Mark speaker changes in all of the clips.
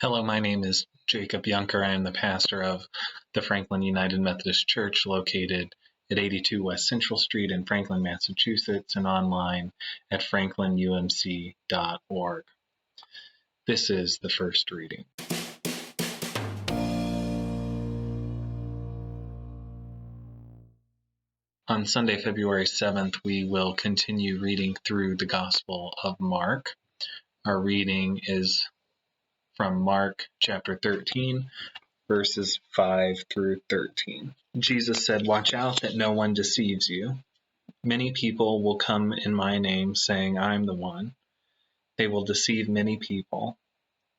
Speaker 1: Hello, my name is Jacob Yunker. I am the pastor of the Franklin United Methodist Church located at 82 West Central Street in Franklin, Massachusetts, and online at franklinumc.org. This is the first reading. On Sunday, February 7th, we will continue reading through the Gospel of Mark. Our reading is from Mark chapter 13, verses 5 through 13. Jesus said, "Watch out that no one deceives you. Many people will come in my name saying, 'I'm the one.' They will deceive many people.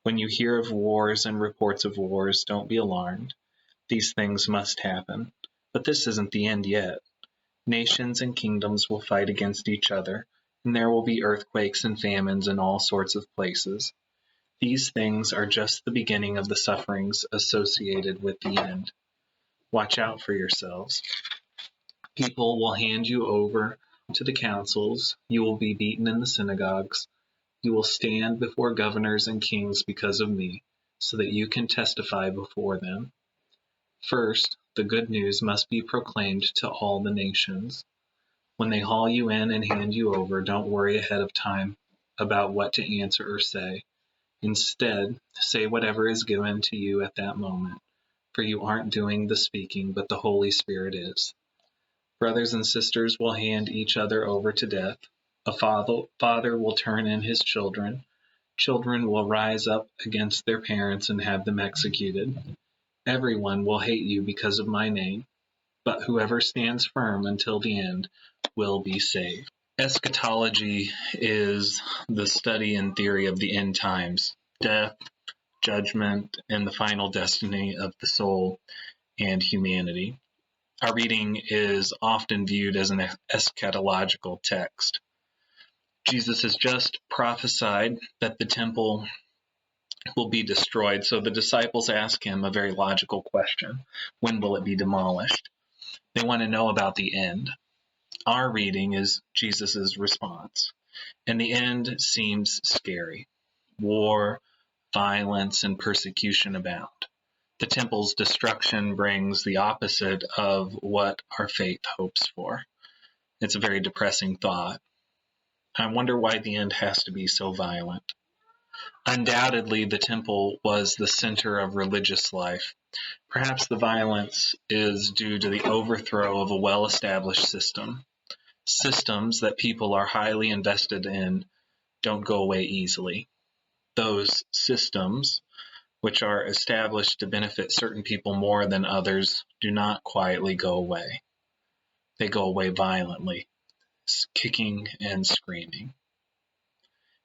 Speaker 1: When you hear of wars and reports of wars, don't be alarmed. These things must happen. But this isn't the end yet. Nations and kingdoms will fight against each other, and there will be earthquakes and famines in all sorts of places. These things are just the beginning of the sufferings associated with the end. Watch out for yourselves. People will hand you over to the councils. You will be beaten in the synagogues. You will stand before governors and kings because of me, so that you can testify before them. First, the good news must be proclaimed to all the nations. When they haul you in and hand you over, don't worry ahead of time about what to answer or say. Instead, say whatever is given to you at that moment, for you aren't doing the speaking, but the Holy Spirit is. Brothers and sisters will hand each other over to death. A father will turn in his children. Children will rise up against their parents and have them executed. Everyone will hate you because of my name, but whoever stands firm until the end will be saved." Eschatology is the study and theory of the end times, death, judgment, and the final destiny of the soul and humanity. Our reading is often viewed as an eschatological text. Jesus has just prophesied that the temple will be destroyed, so the disciples ask him a very logical question. When will it be demolished? They want to know about the end. Our reading is Jesus' response, and the end seems scary. War, violence, and persecution abound. The temple's destruction brings the opposite of what our faith hopes for. It's a very depressing thought. I wonder why the end has to be so violent. Undoubtedly, the temple was the center of religious life. Perhaps the violence is due to the overthrow of a well-established system. Systems that people are highly invested in don't go away easily. Those systems, which are established to benefit certain people more than others, do not quietly go away. They go away violently, kicking and screaming.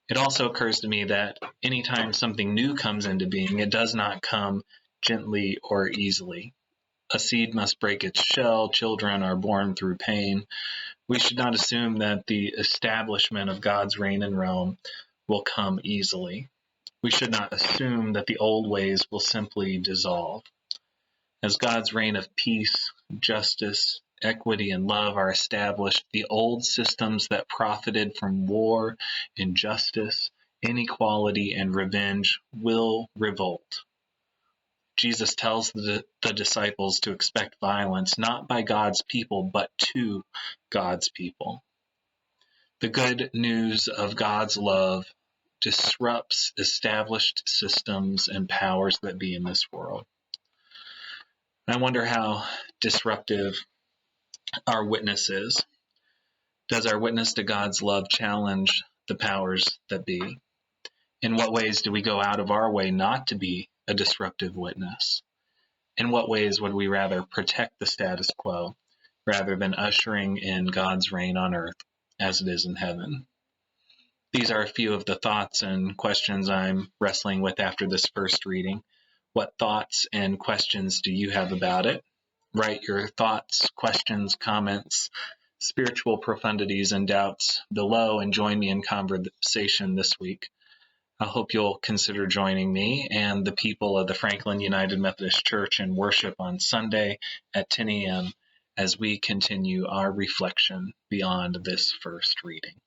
Speaker 1: It also occurs to me that anytime something new comes into being, it does not come gently or easily. A seed must break its shell. Children are born through pain. We should not assume that the establishment of God's reign in Rome will come easily. We should not assume that the old ways will simply dissolve. As God's reign of peace, justice, equity, and love are established, the old systems that profited from war, injustice, inequality, and revenge will revolt. Jesus tells the disciples to expect violence, not by God's people, but to God's people. The good news of God's love disrupts established systems and powers that be in this world. I wonder how disruptive our witness is. Does our witness to God's love challenge the powers that be? In what ways do we go out of our way not to be a disruptive witness? In what ways would we rather protect the status quo rather than ushering in God's reign on earth as it is in heaven? These are a few of the thoughts and questions I'm wrestling with after this first reading. What thoughts and questions do you have about it? Write your thoughts, questions, comments, spiritual profundities, and doubts below, and join me in conversation this week. I hope you'll consider joining me and the people of the Franklin United Methodist Church in worship on Sunday at 10 a.m. as we continue our reflection beyond this first reading.